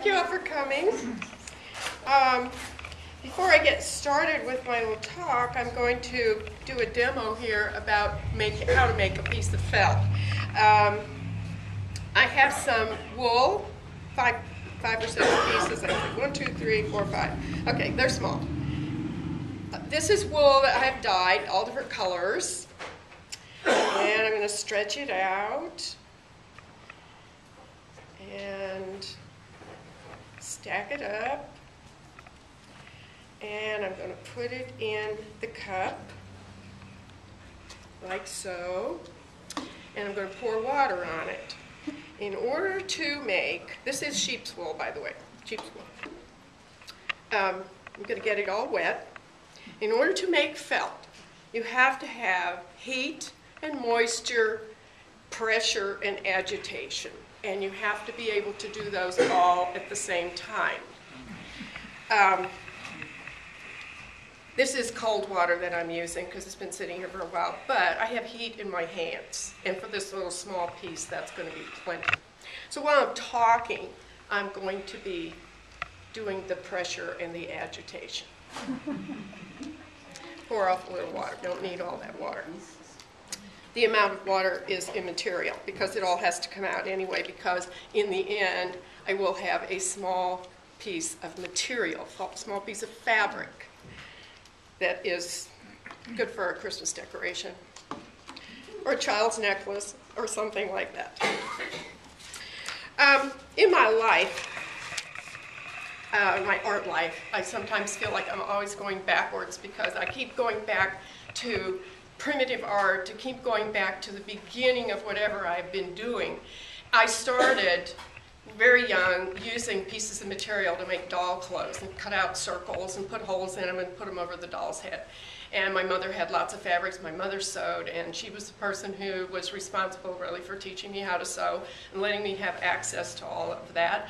Thank you all for coming. Before I get started with my little talk, I'm going to do a demo here about how to make a piece of felt. I have some wool, five or six pieces, I think. 1, 2, 3, 4, 5. Okay, they're small. This is wool that I have dyed, all different colors. And I'm going to stretch it out and stack it up. And I'm going to put it in the cup, like so. And I'm going to pour water on it. In order to make, this is sheep's wool, by the way, sheep's wool. I'm going to get it all wet. In order to make felt, you have to have heat and moisture, pressure and agitation. And you have to be able to do those all at the same time. This is cold water that I'm using because it's been sitting here for a while, but I have heat in my hands. And for this little small piece, that's going to be plenty. So while I'm talking, I'm going to be doing the pressure and the agitation. Pour off a little water. Don't need all that water. The amount of water is immaterial because it all has to come out anyway, because in the end I will have a small piece of material, small piece of fabric that is good for a Christmas decoration or a child's necklace or something like that. In my life, my art life, I sometimes feel like I'm always going backwards because I keep going back to primitive art, to keep going back to the beginning of whatever I've been doing. I started very young using pieces of material to make doll clothes and cut out circles and put holes in them and put them over the doll's head. And my mother had lots of fabrics. My mother sewed, and she was the person who was responsible really for teaching me how to sew and letting me have access to all of that.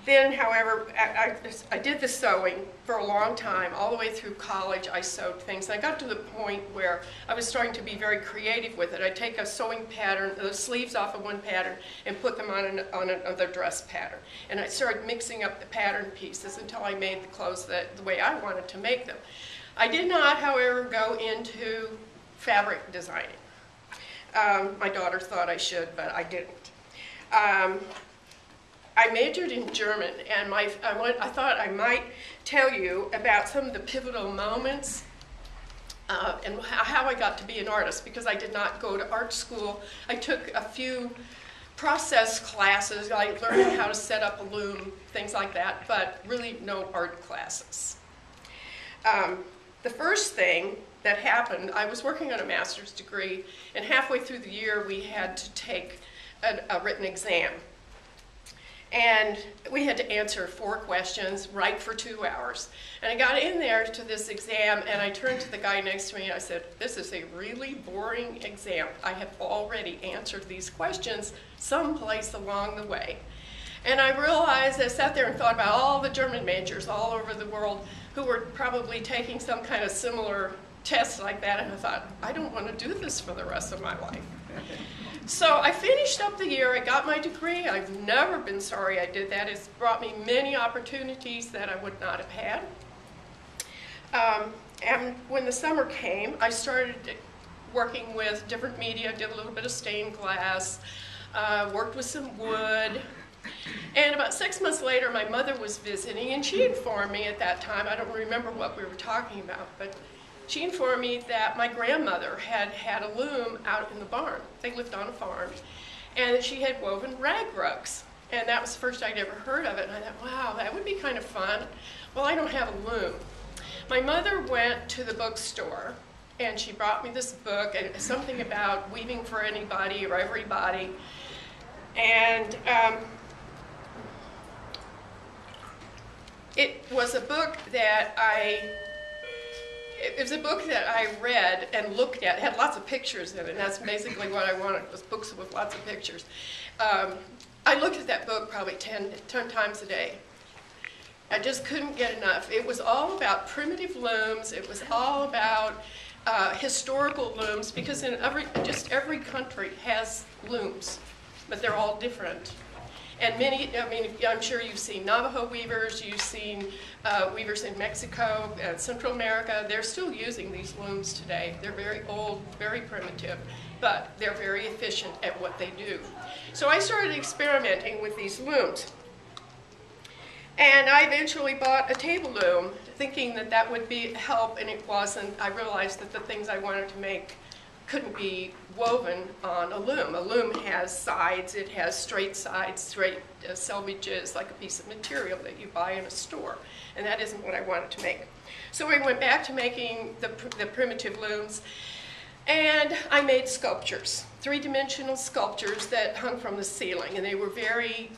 Then, however, I did the sewing for a long time. All the way through college, I sewed things. And I got to the point where I was starting to be very creative with it. I'd take a sewing pattern, the sleeves off of one pattern, and put them on another dress pattern. And I started mixing up the pattern pieces until I made the clothes the way I wanted to make them. I did not, however, go into fabric designing. My daughter thought I should, but I didn't. I majored in German, and I thought I might tell you about some of the pivotal moments and how I got to be an artist, because I did not go to art school. I took a few process classes. I learned how to set up a loom, things like that, but really no art classes. The first thing that happened, I was working on a master's degree, and halfway through the year we had to take a written exam. And we had to answer 4 questions, write for 2 hours. And I got in there to this exam, and I turned to the guy next to me, and I said, "This is a really boring exam. I have already answered these questions someplace along the way." And I realized, I sat there and thought about all the German majors all over the world who were probably taking some kind of similar test like that, and I thought, I don't want to do this for the rest of my life. So I finished up the year, I got my degree. I've never been sorry I did that. It's brought me many opportunities that I would not have had. And when the summer came, I started working with different media, did a little bit of stained glass, worked with some wood. And about 6 months later, my mother was visiting, and she informed me at that time, I don't remember what we were talking about, but she informed me that my grandmother had a loom out in the barn. They lived on a farm. And that she had woven rag rugs. And that was the first I'd ever heard of it. And I thought, wow, that would be kind of fun. Well, I don't have a loom. My mother went to the bookstore, and she brought me this book, and something about weaving for anybody or everybody. And it was a book that It was a book that I read and looked at. It had lots of pictures in it, and that's basically what I wanted, was books with lots of pictures. I looked at that book probably 10 times a day. I just couldn't get enough. It was all about primitive looms. It was all about historical looms, because in just every country has looms, but they're all different. And many, I mean, I'm sure you've seen Navajo weavers, you've seen weavers in Mexico, Central America. They're still using these looms today. They're very old, very primitive, but they're very efficient at what they do. So I started experimenting with these looms. And I eventually bought a table loom, thinking that that would be help, and it wasn't. I realized that the things I wanted to make couldn't be woven on a loom. A loom has sides, it has straight sides, straight selvages, like a piece of material that you buy in a store. And that isn't what I wanted to make. So we went back to making the primitive looms, and I made sculptures, three-dimensional sculptures that hung from the ceiling. And they were very,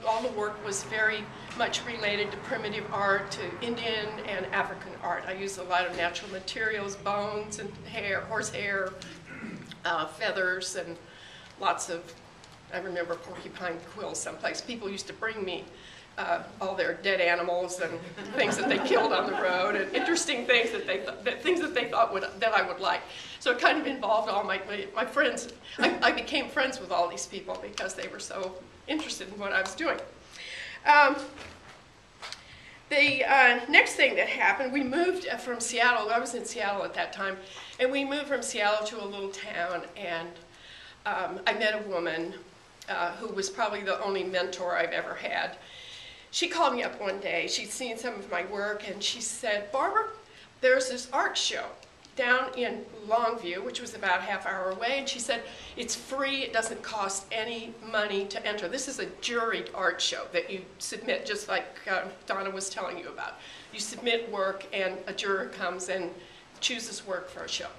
all the work was very much related to primitive art, to Indian and African art. I used a lot of natural materials, bones and hair, horsehair, feathers, and lots of, I remember porcupine quills someplace. People used to bring me all their dead animals and things that they killed on the road, and interesting things that they thought that I would like. So it kind of involved all my friends. I became friends with all these people because they were so interested in what I was doing. The next thing that happened, we moved from Seattle. I was in Seattle at that time, and we moved from Seattle to a little town, and I met a woman who was probably the only mentor I've ever had. She called me up one day. She'd seen some of my work, and she said, "Barbara, there's this art show down in Longview," which was about a half-hour away, and she said, "It's free, it doesn't cost any money to enter. This is a juried art show that you submit, just like Donna was telling you about. You submit work, and a juror comes and chooses work for a show."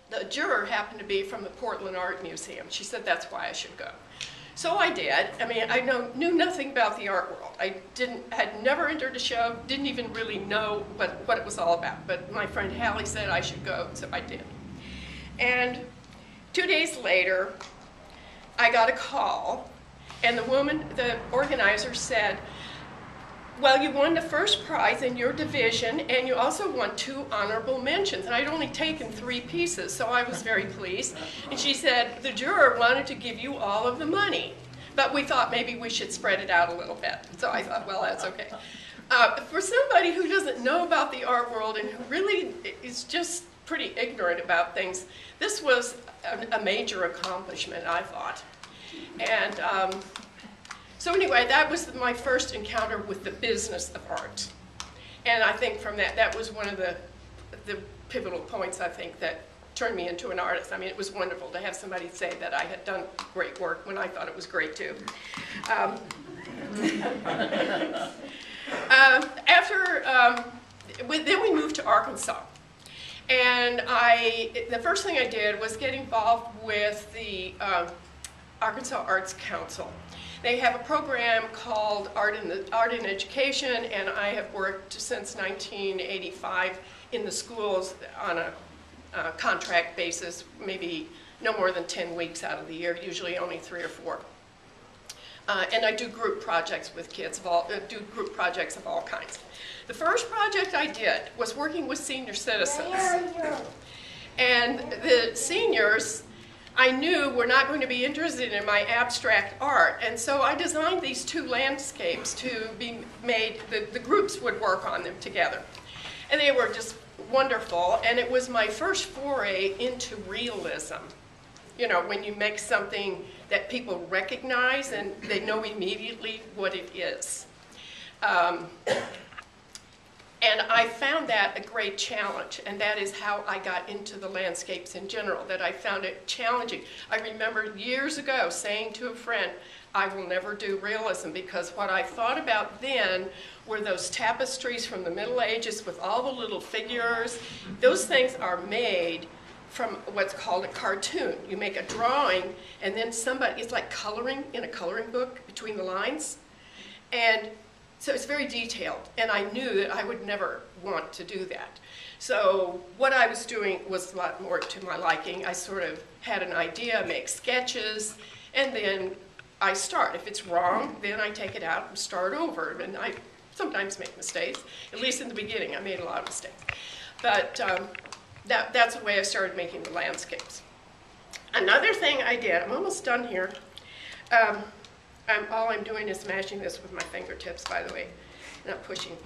The juror happened to be from the Portland Art Museum. She said that's why I should go. So I did. I mean, I knew nothing about the art world. I had never entered a show, didn't even really know what it was all about. But my friend Hallie said I should go, so I did. And 2 days later, I got a call, and the organizer said, "Well, you won the first prize in your division, and you also won 2 honorable mentions." And I'd only taken 3 pieces, so I was very pleased. And she said, "The juror wanted to give you all of the money, but we thought maybe we should spread it out a little bit." So I thought, well, that's okay. For somebody who doesn't know about the art world and who really is just pretty ignorant about things, this was a major accomplishment, I thought. And so anyway, that was my first encounter with the business of art. And I think from that was one of the pivotal points, I think, that turned me into an artist. I mean, it was wonderful to have somebody say that I had done great work when I thought it was great too. Then we moved to Arkansas. And the first thing I did was get involved with the Arkansas Arts Council. They have a program called Art in Education, and I have worked since 1985 in the schools on a contract basis, maybe no more than 10 weeks out of the year, usually only 3 or 4. And I do group projects with kids, group projects of all kinds. The first project I did was working with senior citizens. And the seniors, I knew, were not going to be interested in my abstract art, and so I designed these 2 landscapes to be made, the groups would work on them together. And they were just wonderful, and it was my first foray into realism. You know, when you make something that people recognize and they know immediately what it is. And I found that a great challenge, and that is how I got into the landscapes in general, that I found it challenging. I remember years ago saying to a friend, I will never do realism, because what I thought about then were those tapestries from the Middle Ages with all the little figures. Those things are made from what's called a cartoon. You make a drawing, and then somebody, it's like coloring in a coloring book between the lines. And so it's very detailed, and I knew that I would never want to do that. So what I was doing was a lot more to my liking. I sort of had an idea, make sketches, and then I start. If it's wrong, then I take it out and start over. And I sometimes make mistakes. At least in the beginning, I made a lot of mistakes. But that's the way I started making the landscapes. Another thing I did, I'm almost done here. All I'm doing is mashing this with my fingertips, by the way, not pushing.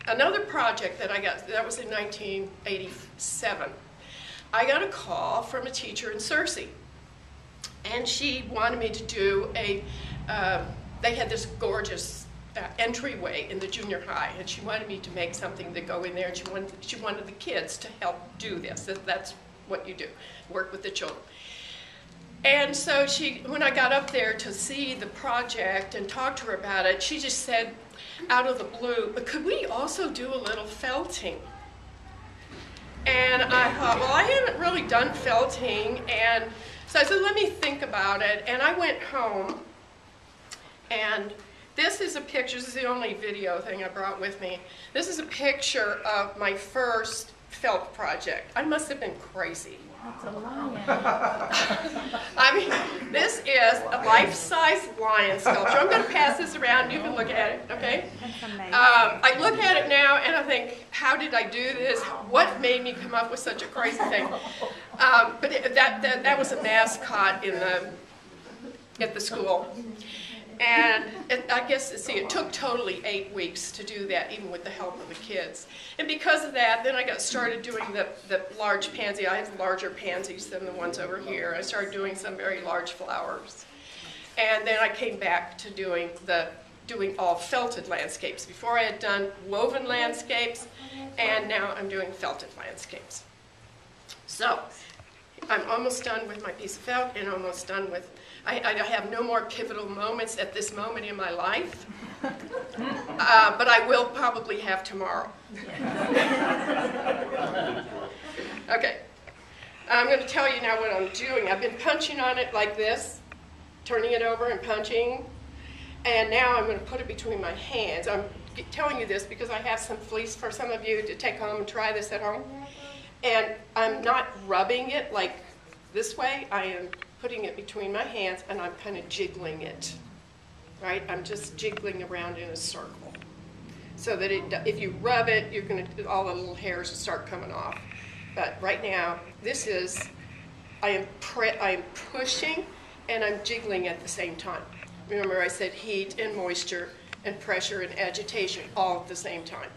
Another project that I got, that was in 1987. I got a call from a teacher in Searcy, and she wanted me to do they had this gorgeous entryway in the junior high, and she wanted me to make something to go in there, and she wanted the kids to help do this. That's what you do, work with the children. And so when I got up there to see the project and talk to her about it, she just said, out of the blue, but could we also do a little felting? And I thought, well, I haven't really done felting, and so I said, let me think about it. And I went home, and this is a picture. This is the only video thing I brought with me. This is a picture of my first felt project. I must have been crazy. That's a lion. I mean, this is a life-size lion sculpture. I'm going to pass this around. You can look at it, okay? That's amazing. I look at it now and I think, how did I do this? What made me come up with such a crazy thing? But that was a mascot at the school. And I guess, see, it took totally 8 weeks to do that, even with the help of the kids. And because of that, then I got started doing the large pansy. I have larger pansies than the ones over here. I started doing some very large flowers. And then I came back to doing all felted landscapes. Before I had done woven landscapes, and now I'm doing felted landscapes. So I'm almost done with my piece of felt and almost done with, I have no more pivotal moments at this moment in my life, but I will probably have tomorrow. Okay, I'm going to tell you now what I'm doing. I've been punching on it like this, turning it over and punching, and now I'm going to put it between my hands. I'm telling you this because I have some fleece for some of you to take home and try this at home. And I'm not rubbing it like this way. I am putting it between my hands and I'm kind of jiggling it, right? I'm just jiggling around in a circle so that if you rub it, you're going to, all the little hairs will start coming off. But right now, this is, I am pushing and I'm jiggling at the same time. Remember I said heat and moisture and pressure and agitation all at the same time.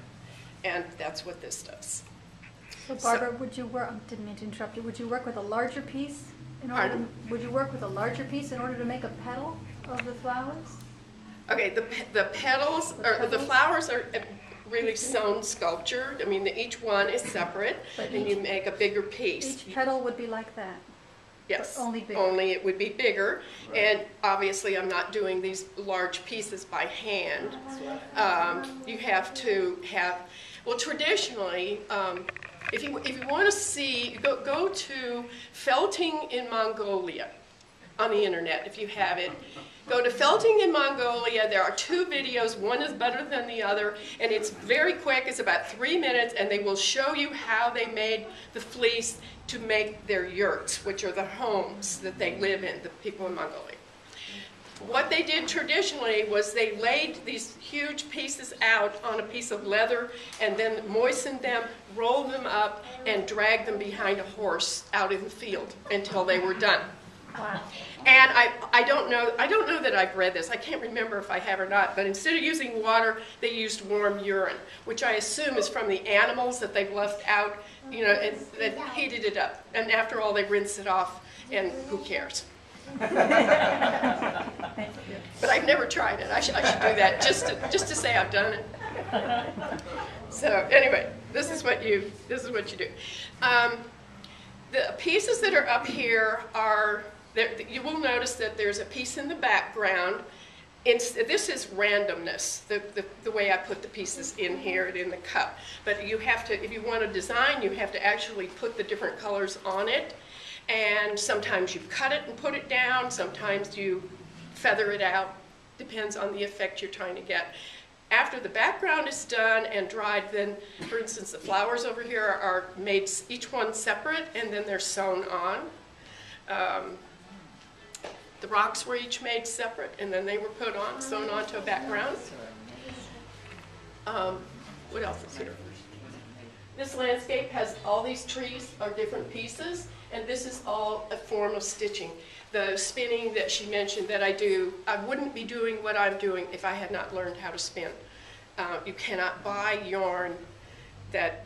And that's what this does. So Barbara, would you work, didn't mean to interrupt you, would you work with a larger piece in order to, would you work with a larger piece in order to make a petal of the flowers? Okay, the petals, or the flowers are really sewn sculptured. I mean, each one is separate, and you make a bigger piece. Each petal would be like that? Yes, only bigger. Only it would be bigger, right. And obviously I'm not doing these large pieces by hand. You have to have, well, traditionally, if you want to see, go to Felting in Mongolia on the internet if you have it. Go to Felting in Mongolia. There are 2 videos. One is better than the other, and it's very quick. It's about 3 minutes, and they will show you how they made the fleece to make their yurts, which are the homes that they live in, the people in Mongolia. What they did traditionally was they laid these huge pieces out on a piece of leather and then moistened them, rolled them up, and dragged them behind a horse out in the field until they were done. Wow. And I don't know that I've read this. I can't remember if I have or not, but instead of using water, they used warm urine, which I assume is from the animals that they've left out, you know, and that heated it up. And after all, they rinse it off, and who cares? But I've never tried it. I should do that just to say I've done it. So anyway, this is what you do. The pieces that are up here are, you will notice that there's a piece in the background. This is randomness, the way I put the pieces in here and in the cup. But you have to, if you want to design, you have to actually put the different colors on it. And sometimes you cut it and put it down. Sometimes you feather it out. Depends on the effect you're trying to get. After the background is done and dried, then, for instance, the flowers over here are made each one separate, and then they're sewn on. The rocks were each made separate, and then they were put on, sewn onto a background. What else is here? This landscape has all these trees are different pieces, and this is all a form of stitching. The spinning that she mentioned that I do, I wouldn't be doing what I'm doing if I had not learned how to spin. You cannot buy yarn that